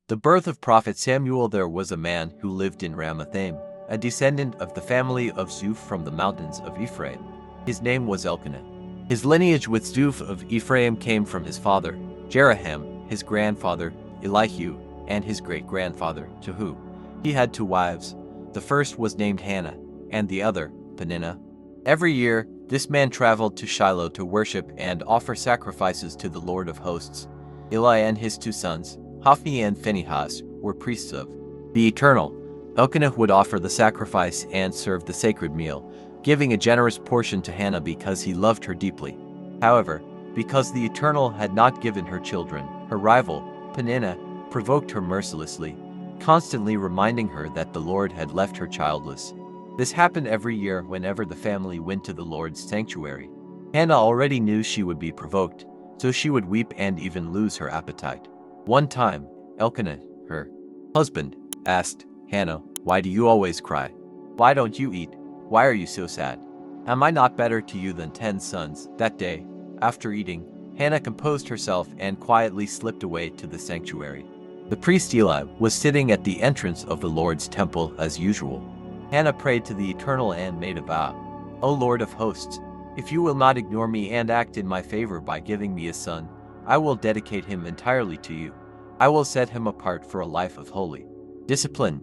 The birth of Prophet Samuel. There was a man who lived in Ramathaim, a descendant of the family of Zuph from the mountains of Ephraim. His name was Elkanah. His lineage with Zuph of Ephraim came from his father, Jeroham, his grandfather, Elihu, and his great-grandfather, Jehu. He had 2 wives. The first was named Hannah, and the other, Peninnah. Every year, this man traveled to Shiloh to worship and offer sacrifices to the Lord of hosts. Eli and his 2 sons, Hophni and Phinehas, were priests of the Eternal. Elkanah would offer the sacrifice and serve the sacred meal, giving a generous portion to Hannah because he loved her deeply. However, because the Eternal had not given her children, her rival, Peninnah, provoked her mercilessly, constantly reminding her that the Lord had left her childless. This happened every year whenever the family went to the Lord's sanctuary. Hannah already knew she would be provoked, so she would weep and even lose her appetite. One time, Elkanah, her husband, asked Hannah, "Why do you always cry? Why don't you eat? Why are you so sad? Am I not better to you than 10 sons?" That day, after eating, Hannah composed herself and quietly slipped away to the sanctuary. The priest Eli was sitting at the entrance of the Lord's temple as usual. Hannah prayed to the Eternal and made a vow. "O Lord of hosts, if you will not ignore me and act in my favor by giving me a son, I will dedicate him entirely to you. I will set him apart for a life of holy discipline."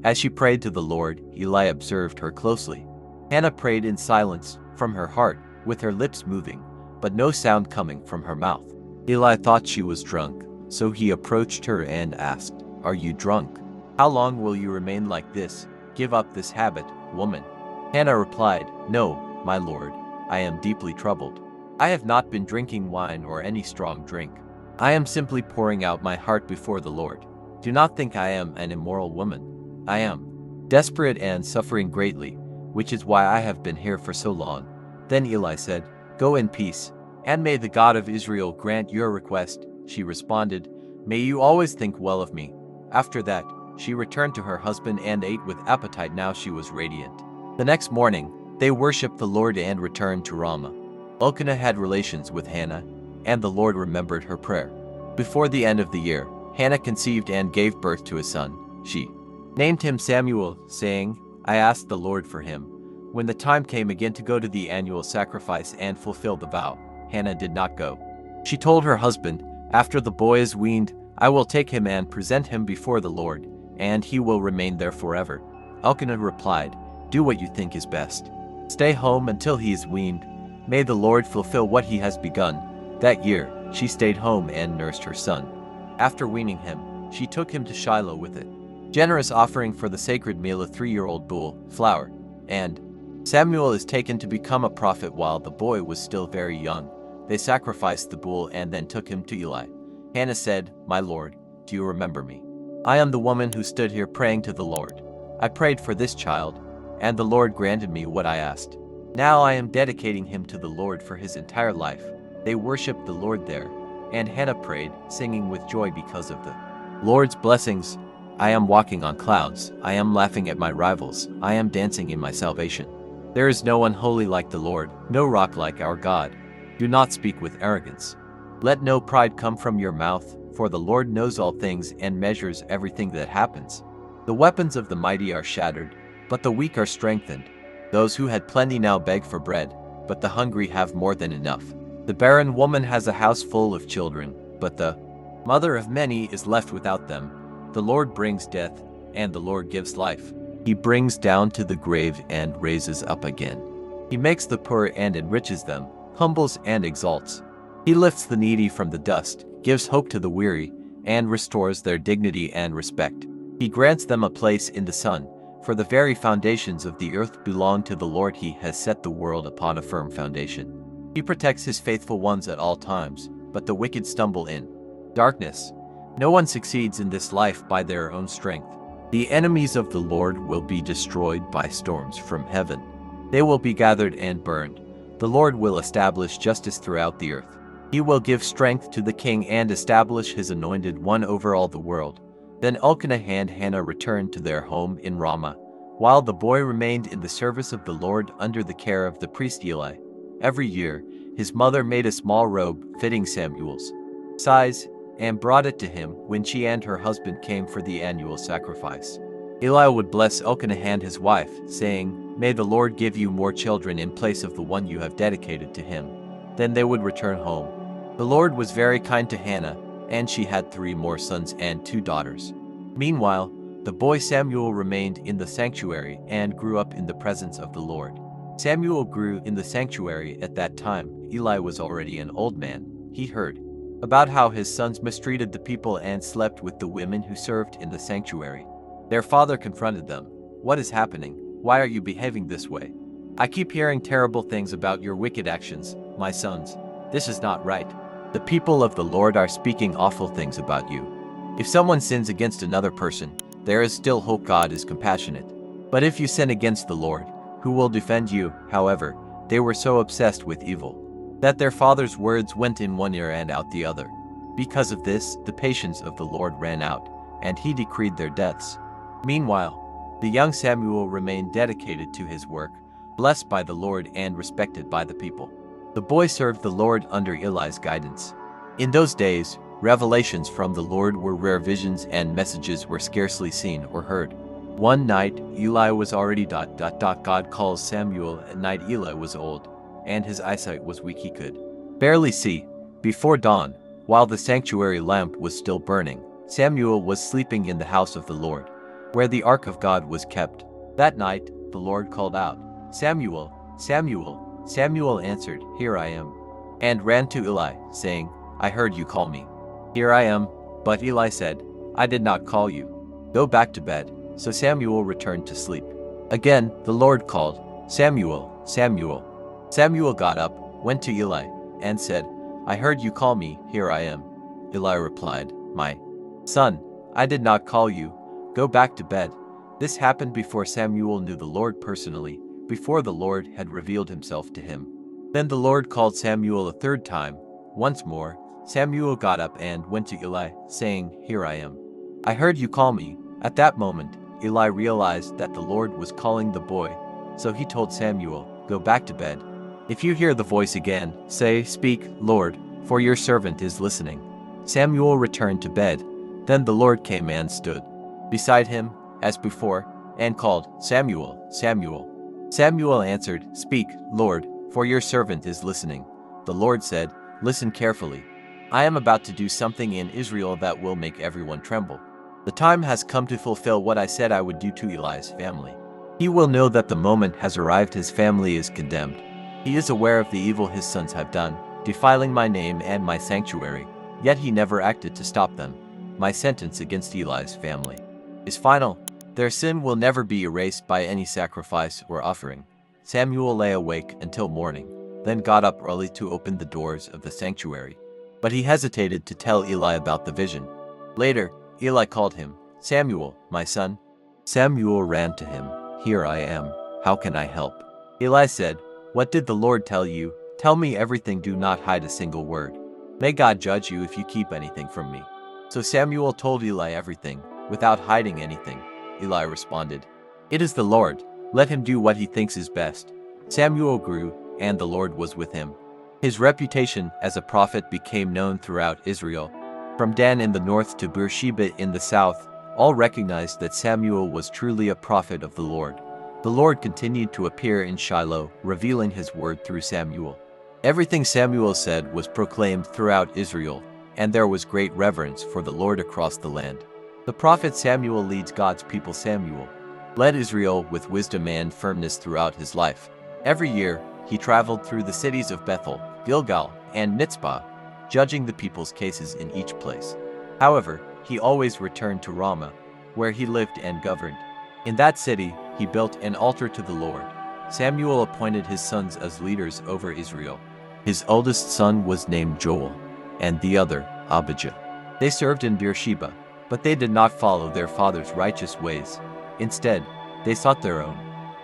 As she prayed to the Lord, Eli observed her closely. Hannah prayed in silence from her heart, with her lips moving, but no sound coming from her mouth. Eli thought she was drunk, so he approached her and asked, "Are you drunk? How long will you remain like this? Give up this habit, woman." Hannah replied, "No, my lord, I am deeply troubled. I have not been drinking wine or any strong drink. I am simply pouring out my heart before the Lord. Do not think I am an immoral woman. I am desperate and suffering greatly, which is why I have been here for so long." Then Eli said, "Go in peace, and may the God of Israel grant your request." She responded, "May you always think well of me." After that, she returned to her husband and ate with appetite. Now she was radiant. The next morning, they worshipped the Lord and returned to Ramah. Elkanah had relations with Hannah, and the Lord remembered her prayer. Before the end of the year, Hannah conceived and gave birth to a son. She named him Samuel, saying, "I asked the Lord for him." When the time came again to go to the annual sacrifice and fulfill the vow, Hannah did not go. She told her husband, "After the boy is weaned, I will take him and present him before the Lord, and he will remain there forever." Elkanah replied, "Do what you think is best. Stay home until he is weaned. May the Lord fulfill what he has begun." That year, she stayed home and nursed her son. After weaning him, she took him to Shiloh with a generous offering for the sacred meal, a 3-year-old bull, flour, and Samuel is taken to become a prophet while the boy was still very young. They sacrificed the bull and then took him to Eli. Hannah said, "My lord, do you remember me? I am the woman who stood here praying to the Lord. I prayed for this child, and the Lord granted me what I asked. Now I am dedicating him to the Lord for his entire life." They worshipped the Lord there, and Hannah prayed, singing with joy because of the Lord's blessings. "I am walking on clouds. I am laughing at my rivals. I am dancing in my salvation. There is no one holy like the Lord, no rock like our God. Do not speak with arrogance. Let no pride come from your mouth, for the Lord knows all things and measures everything that happens. The weapons of the mighty are shattered, but the weak are strengthened. Those who had plenty now beg for bread, but the hungry have more than enough. The barren woman has a house full of children, but the mother of many is left without them. The Lord brings death, and the Lord gives life. He brings down to the grave and raises up again. He makes the poor and enriches them, humbles and exalts. He lifts the needy from the dust, gives hope to the weary, and restores their dignity and respect. He grants them a place in the sun, for the very foundations of the earth belong to the Lord. He has set the world upon a firm foundation. He protects his faithful ones at all times, but the wicked stumble in darkness. No one succeeds in this life by their own strength. The enemies of the Lord will be destroyed by storms from heaven. They will be gathered and burned. The Lord will establish justice throughout the earth. He will give strength to the king and establish his anointed one over all the world. Then Elkanah and Hannah returned to their home in Ramah, while the boy remained in the service of the Lord under the care of the priest Eli. Every year, his mother made a small robe fitting Samuel's size, and brought it to him when she and her husband came for the annual sacrifice. Eli would bless Elkanah and his wife, saying, "May the Lord give you more children in place of the one you have dedicated to him." Then they would return home. The Lord was very kind to Hannah, and she had 3 more sons and 2 daughters. Meanwhile, the boy Samuel remained in the sanctuary and grew up in the presence of the Lord. Samuel grew in the sanctuary at that time. Eli was already an old man. He heard about how his sons mistreated the people and slept with the women who served in the sanctuary. Their father confronted them. "What is happening? Why are you behaving this way? I keep hearing terrible things about your wicked actions, my sons. This is not right. The people of the Lord are speaking awful things about you. If someone sins against another person, there is still hope. God is compassionate. But if you sin against the Lord, who will defend you?" However, they were so obsessed with evil that their father's words went in one ear and out the other. Because of this, the patience of the Lord ran out, and he decreed their deaths. Meanwhile, the young Samuel remained dedicated to his work, blessed by the Lord and respected by the people. The boy served the Lord under Eli's guidance. In those days, revelations from the Lord were rare. Visions and messages were scarcely seen or heard. One night, Eli was already God calls Samuel. At night, Eli was old, and his eyesight was weak. He could barely see. Before dawn, while the sanctuary lamp was still burning, Samuel was sleeping in the house of the Lord, where the ark of God was kept. That night, the Lord called out, "Samuel, Samuel." Samuel answered, "Here I am," and ran to Eli, saying, "I heard you call me." "Here I am." But Eli said, "I did not call you. Go back to bed." So Samuel returned to sleep. Again, the Lord called, "Samuel, Samuel." Samuel got up, went to Eli, and said, "I heard you call me. Here I am." Eli replied, "My son, I did not call you. Go back to bed." This happened before Samuel knew the Lord personally, before the Lord had revealed himself to him. Then the Lord called Samuel a 3rd time. Once more, Samuel got up and went to Eli, saying, "Here I am. I heard you call me." At that moment, Eli realized that the Lord was calling the boy, so he told Samuel, "Go back to bed. If you hear the voice again, say, 'Speak, Lord, for your servant is listening.'" Samuel returned to bed. Then the Lord came and stood beside him, as before, and called, "Samuel, Samuel." Samuel answered, "Speak, Lord, for your servant is listening." The Lord said, "Listen carefully. I am about to do something in Israel that will make everyone tremble. The time has come to fulfill what I said I would do to Eli's family. He will know that the moment has arrived. His family is condemned. He is aware of the evil his sons have done, defiling my name and my sanctuary, yet he never acted to stop them. My sentence against Eli's family is final. Their sin will never be erased by any sacrifice or offering." Samuel lay awake until morning, then got up early to open the doors of the sanctuary. But he hesitated to tell Eli about the vision. Later, Eli called him, "Samuel, my son." Samuel ran to him. "Here I am. How can I help?" Eli said, "What did the Lord tell you? Tell me everything. Do not hide a single word. May God judge you if you keep anything from me." So Samuel told Eli everything, without hiding anything. Eli responded, "It is the Lord. Let him do what he thinks is best." Samuel grew, and the Lord was with him. His reputation as a prophet became known throughout Israel. From Dan in the north to Beersheba in the south, all recognized that Samuel was truly a prophet of the Lord. The Lord continued to appear in Shiloh, revealing his word through Samuel. Everything Samuel said was proclaimed throughout Israel, and there was great reverence for the Lord across the land. The prophet Samuel leads God's people. Samuel led Israel with wisdom and firmness throughout his life. Every year, he traveled through the cities of Bethel, Gilgal, and Mitzpah, judging the people's cases in each place. However, he always returned to Ramah, where he lived and governed. In that city, he built an altar to the Lord. Samuel appointed his sons as leaders over Israel. His oldest son was named Joel, and the other, Abijah. They served in Beersheba, but they did not follow their father's righteous ways. Instead, they sought their own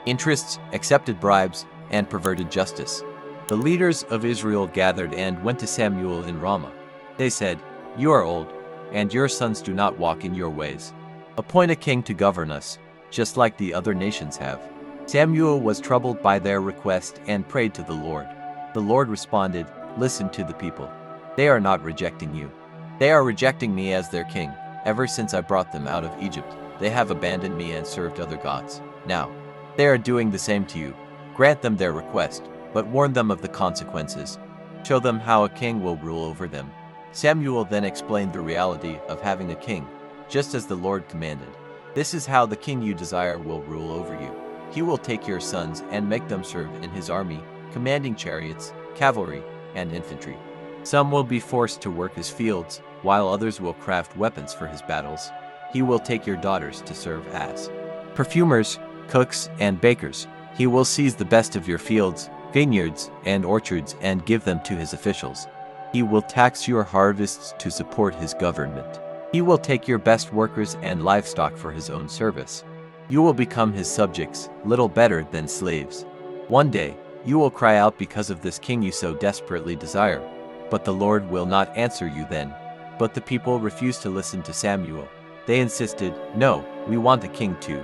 interests, accepted bribes, and perverted justice. The leaders of Israel gathered and went to Samuel in Ramah. They said, "You are old, and your sons do not walk in your ways. Appoint a king to govern us, just like the other nations have." Samuel was troubled by their request and prayed to the Lord. The Lord responded, "Listen to the people. They are not rejecting you. They are rejecting me as their king. Ever since I brought them out of Egypt, they have abandoned me and served other gods. Now, they are doing the same to you. Grant them their request, but warn them of the consequences. Show them how a king will rule over them." Samuel then explained the reality of having a king, just as the Lord commanded. "This is how the king you desire will rule over you. He will take your sons and make them serve in his army, commanding chariots, cavalry, and infantry. Some will be forced to work his fields, while others will craft weapons for his battles. He will take your daughters to serve as perfumers, cooks, and bakers. He will seize the best of your fields, vineyards, and orchards and give them to his officials. He will tax your harvests to support his government. He will take your best workers and livestock for his own service. You will become his subjects, little better than slaves. One day, you will cry out because of this king you so desperately desire, but the Lord will not answer you then." But the people refused to listen to Samuel. They insisted, "No, we want a king to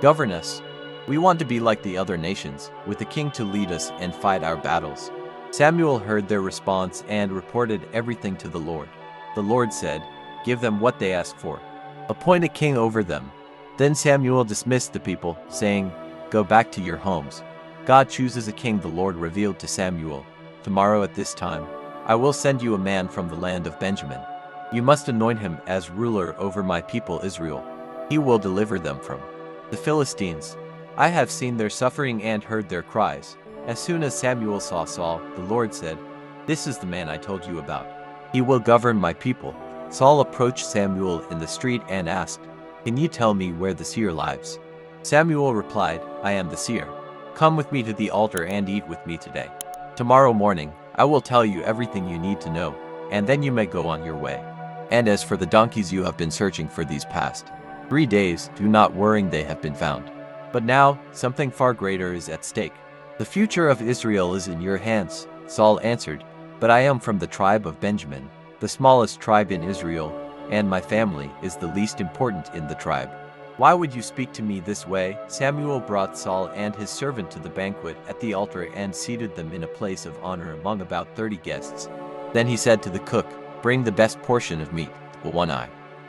govern us. We want to be like the other nations, with a king to lead us and fight our battles." Samuel heard their response and reported everything to the Lord. The Lord said, "Give them what they ask for. Appoint a king over them." Then Samuel dismissed the people, saying, "Go back to your homes." God chooses a king. The Lord revealed to Samuel, "Tomorrow at this time, I will send you a man from the land of Benjamin. You must anoint him as ruler over my people Israel. He will deliver them from the Philistines. I have seen their suffering and heard their cries." As soon as Samuel saw Saul, the Lord said, "This is the man I told you about. He will govern my people." Saul approached Samuel in the street and asked, "Can you tell me where the seer lives?" Samuel replied, "I am the seer. Come with me to the altar and eat with me today. Tomorrow morning, I will tell you everything you need to know, and then you may go on your way. And as for the donkeys you have been searching for these past 3 days, do not worry, they have been found. But now, something far greater is at stake. The future of Israel is in your hands." Saul answered, "But I am from the tribe of Benjamin, the smallest tribe in Israel, and my family is the least important in the tribe. Why would you speak to me this way?" Samuel brought Saul and his servant to the banquet at the altar and seated them in a place of honor among about 30 guests. Then he said to the cook, "Bring the best portion of meat, the one I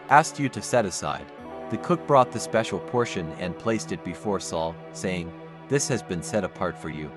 asked you to set aside." The cook brought the special portion and placed it before Saul, saying, "This has been set apart for you.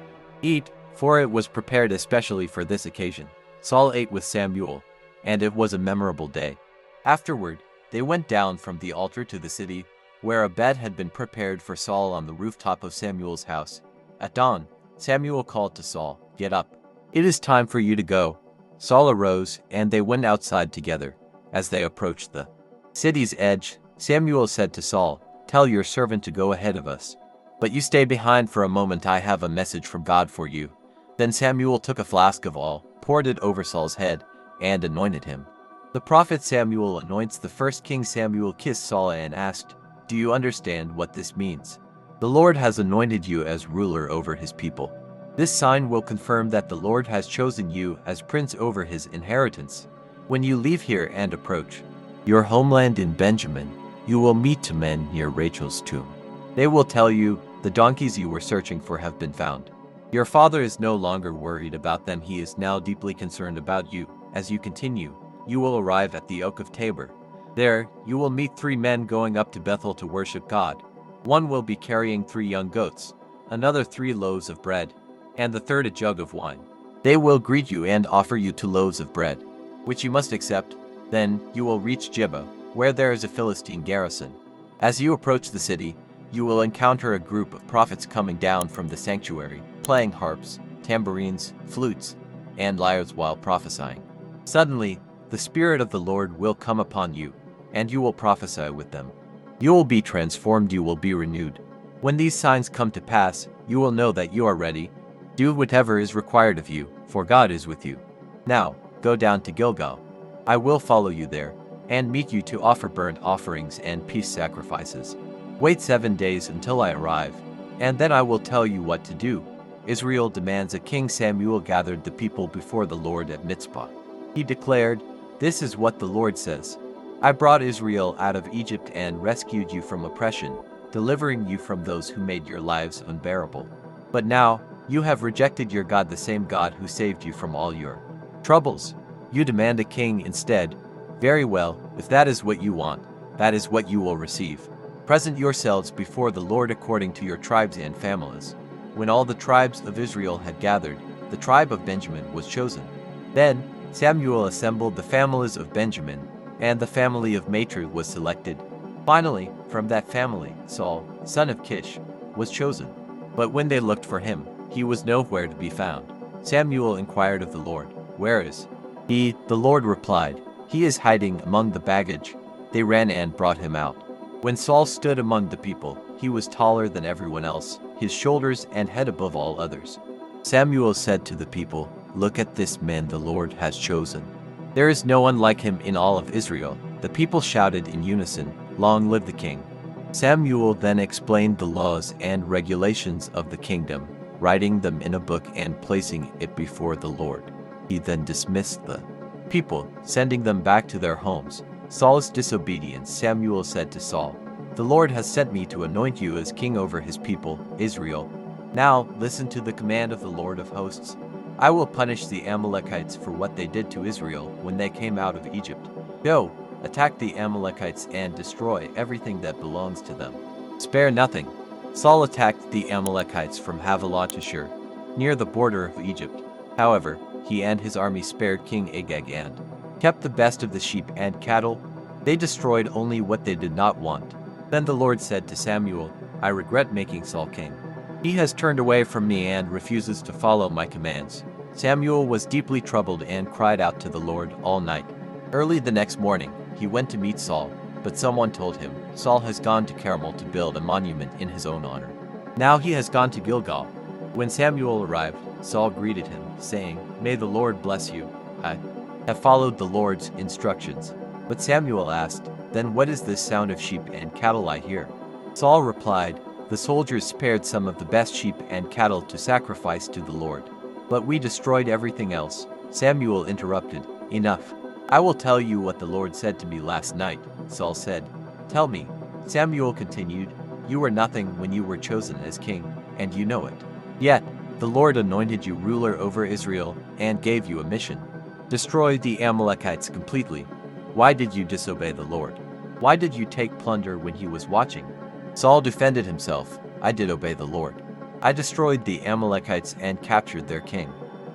Eat, for it was prepared especially for this occasion." Saul ate with Samuel, and it was a memorable day. Afterward, they went down from the altar to the city, where a bed had been prepared for Saul on the rooftop of Samuel's house. At dawn, Samuel called to Saul, "Get up. It is time for you to go." Saul arose, and they went outside together. As they approached the city's edge, Samuel said to Saul, "Tell your servant to go ahead of us. But you stay behind for a moment. I have a message from God for you." Then Samuel took a flask of oil, poured it over Saul's head, and anointed him. The prophet Samuel anoints the first king. Samuel kissed Saul and asked, "Do you understand what this means?" "The Lord has anointed you as ruler over his people. This sign will confirm that the Lord has chosen you as prince over his inheritance. When you leave here and approach your homeland in Benjamin, you will meet 2 men near Rachel's tomb. They will tell you, 'The donkeys you were searching for have been found.' Your father is no longer worried about them. He is now deeply concerned about you. As you continue, you will arrive at the Oak of Tabor. There, you will meet 3 men going up to Bethel to worship God. One will be carrying 3 young goats, another 3 loaves of bread, and the third a jug of wine. They will greet you and offer you 2 loaves of bread, which you must accept. Then you will reach Gibeah, where there is a Philistine garrison. As you approach the city, you will encounter a group of prophets coming down from the sanctuary, playing harps, tambourines, flutes, and lyres while prophesying. Suddenly, the Spirit of the Lord will come upon you, and you will prophesy with them. You will be transformed, you will be renewed. When these signs come to pass, you will know that you are ready. Do whatever is required of you, for God is with you. Now, go down to Gilgal. I will follow you there, and meet you to offer burnt offerings and peace sacrifices. Wait 7 days until I arrive, and then I will tell you what to do." Israel demands a king. Samuel gathered the people before the Lord at Mizpah. He declared, "This is what the Lord says. I brought Israel out of Egypt and rescued you from oppression, delivering you from those who made your lives unbearable. But now, you have rejected your God, the same God who saved you from all your troubles. You demand a king instead. Very well, if that is what you want, that is what you will receive. Present yourselves before the Lord according to your tribes and families. When all the tribes of Israel had gathered, the tribe of Benjamin was chosen. Then Samuel assembled the families of Benjamin, and the family of Matri was selected. Finally, from that family, Saul, son of Kish, was chosen. But when they looked for him, he was nowhere to be found. Samuel inquired of the Lord, "Where is he?" The Lord replied, "He is hiding among the baggage." They ran and brought him out. When Saul stood among the people, he was taller than everyone else, his shoulders and head above all others. Samuel said to the people, "Look at this man the Lord has chosen. There is no one like him in all of Israel." The people shouted in unison, "Long live the king." Samuel then explained the laws and regulations of the kingdom, writing them in a book and placing it before the Lord. He then dismissed the people, sending them back to their homes. Saul's disobedience. Samuel said to Saul, "The Lord has sent me to anoint you as king over his people, Israel. Now listen to the command of the Lord of hosts. I will punish the Amalekites for what they did to Israel when they came out of Egypt. Go, attack the Amalekites and destroy everything that belongs to them. Spare nothing." Saul attacked the Amalekites from Havilah to Shur, near the border of Egypt. However, he and his army spared King Agag and kept the best of the sheep and cattle. They destroyed only what they did not want. Then the Lord said to Samuel, "I regret making Saul king. He has turned away from me and refuses to follow my commands." Samuel was deeply troubled and cried out to the Lord all night. Early the next morning, he went to meet Saul, but someone told him, "Saul has gone to Carmel to build a monument in his own honor. Now he has gone to Gilgal." When Samuel arrived, Saul greeted him, saying, "May the Lord bless you. I have followed the Lord's instructions." But Samuel asked, "Then what is this sound of sheep and cattle I hear?" Saul replied, "The soldiers spared some of the best sheep and cattle to sacrifice to the Lord, but we destroyed everything else." Samuel interrupted, "Enough. I will tell you what the Lord said to me last night." Saul said, "Tell me." Samuel continued, "You were nothing when you were chosen as king, and you know it. Yet the Lord anointed you ruler over Israel and gave you a mission. Destroy the Amalekites completely. Why did you disobey the Lord? Why did you take plunder when he was watching?" Saul defended himself, "I did obey the Lord. I destroyed the Amalekites and captured their king.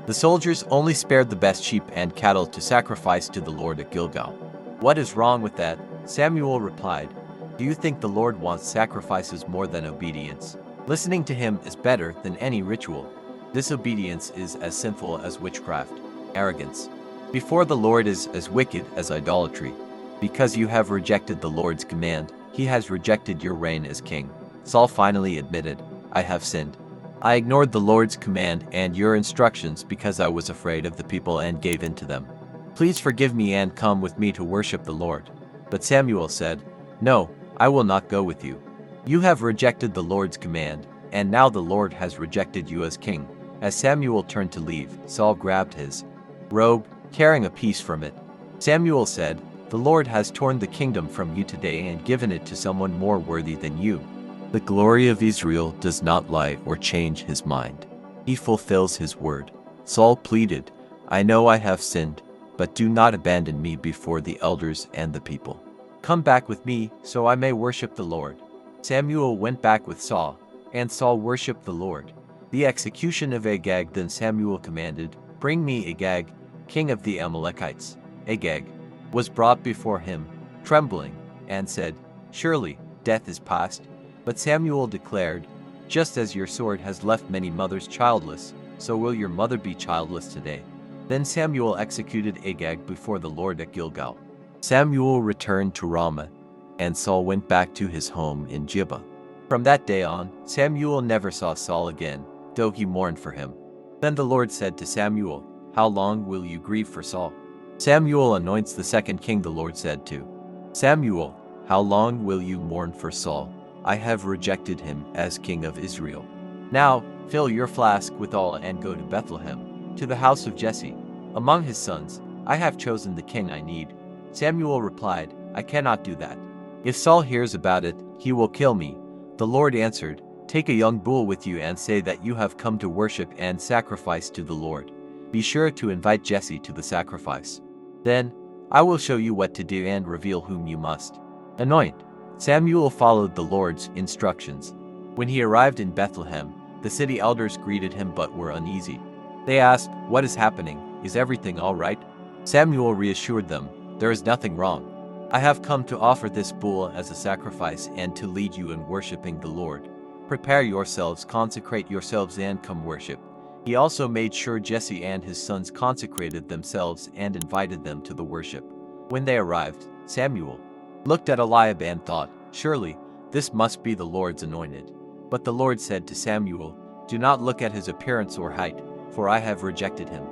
The soldiers only spared the best sheep and cattle to sacrifice to the Lord at Gilgal." "What is wrong with that?" Samuel replied, "Do you think the Lord wants sacrifices more than obedience? Listening to him is better than any ritual. Disobedience is as sinful as witchcraft. Arrogance before the Lord is as wicked as idolatry. Because you have rejected the Lord's command, he has rejected your reign as king." Saul finally admitted, "I have sinned. I ignored the Lord's command and your instructions because I was afraid of the people and gave in to them. Please forgive me and come with me to worship the Lord." But Samuel said, "No, I will not go with you. You have rejected the Lord's command, and now the Lord has rejected you as king." As Samuel turned to leave, Saul grabbed his robe, tearing a piece from it. Samuel said, "The Lord has torn the kingdom from you today and given it to someone more worthy than you. The glory of Israel does not lie or change his mind. He fulfills his word." Saul pleaded, "I know I have sinned, but do not abandon me before the elders and the people. Come back with me so I may worship the Lord." Samuel went back with Saul, and Saul worshipped the Lord. The execution of Agag. Then Samuel commanded, "Bring me Agag, king of the Amalekites." Agag was brought before him, trembling, and said, "Surely death is past." But Samuel declared, "Just as your sword has left many mothers childless, so will your mother be childless today." Then Samuel executed Agag before the Lord at Gilgal. Samuel returned to Ramah, and Saul went back to his home in Gibeah. From that day on, Samuel never saw Saul again, though he mourned for him. Then the Lord said to Samuel, "How long will you grieve for Saul?" Samuel anoints the second king. The Lord said to Samuel, "How long will you mourn for Saul? I have rejected him as king of Israel. Now fill your flask with oil and go to Bethlehem, to the house of Jesse. Among his sons, I have chosen the king I need." Samuel replied, "I cannot do that. If Saul hears about it, he will kill me." The Lord answered, "Take a young bull with you and say that you have come to worship and sacrifice to the Lord. Be sure to invite Jesse to the sacrifice." Then I will show you what to do and reveal whom you must anoint." Samuel followed the Lord's instructions. When he arrived in Bethlehem, the city elders greeted him but were uneasy. They asked, "What is happening? Is everything all right?" Samuel reassured them, "There is nothing wrong. I have come to offer this bull as a sacrifice and to lead you in worshiping the Lord. Prepare yourselves, consecrate yourselves, and come worship." He also made sure Jesse and his sons consecrated themselves and invited them to the worship. When they arrived, Samuel looked at Eliab and thought, "Surely, this must be the Lord's anointed." But the Lord said to Samuel, "Do not look at his appearance or height, for I have rejected him."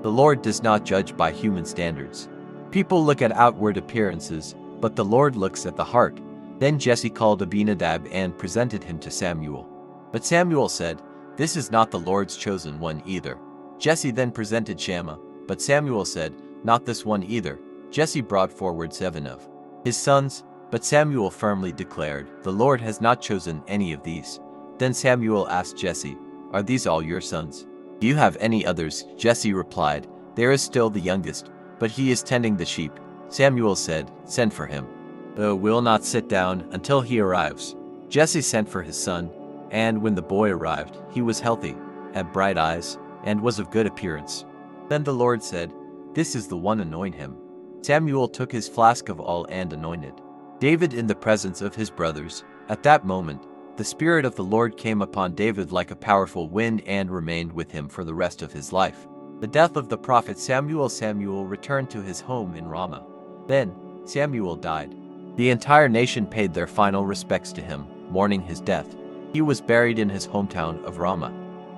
The Lord does not judge by human standards. People look at outward appearances, but the Lord looks at the heart. Then Jesse called Abinadab and presented him to Samuel. But Samuel said, "This is not the Lord's chosen one either." Jesse then presented Shammah, but Samuel said, "Not this one either." Jesse brought forward 7 of his sons, but Samuel firmly declared, "The Lord has not chosen any of these." Then Samuel asked Jesse, "Are these all your sons? Do you have any others?" Jesse replied, "There is still the youngest, but he is tending the sheep." Samuel said, "Send for him. Will not sit down until he arrives." Jesse sent for his son, and when the boy arrived, he was healthy, had bright eyes, and was of good appearance. Then the Lord said, "This is the one, anoint him." Samuel took his flask of oil and anointed David in the presence of his brothers. At that moment, the Spirit of the Lord came upon David like a powerful wind and remained with him for the rest of his life. The death of the prophet Samuel. Samuel returned to his home in Ramah. Then Samuel died. The entire nation paid their final respects to him, mourning his death. He was buried in his hometown of Ramah.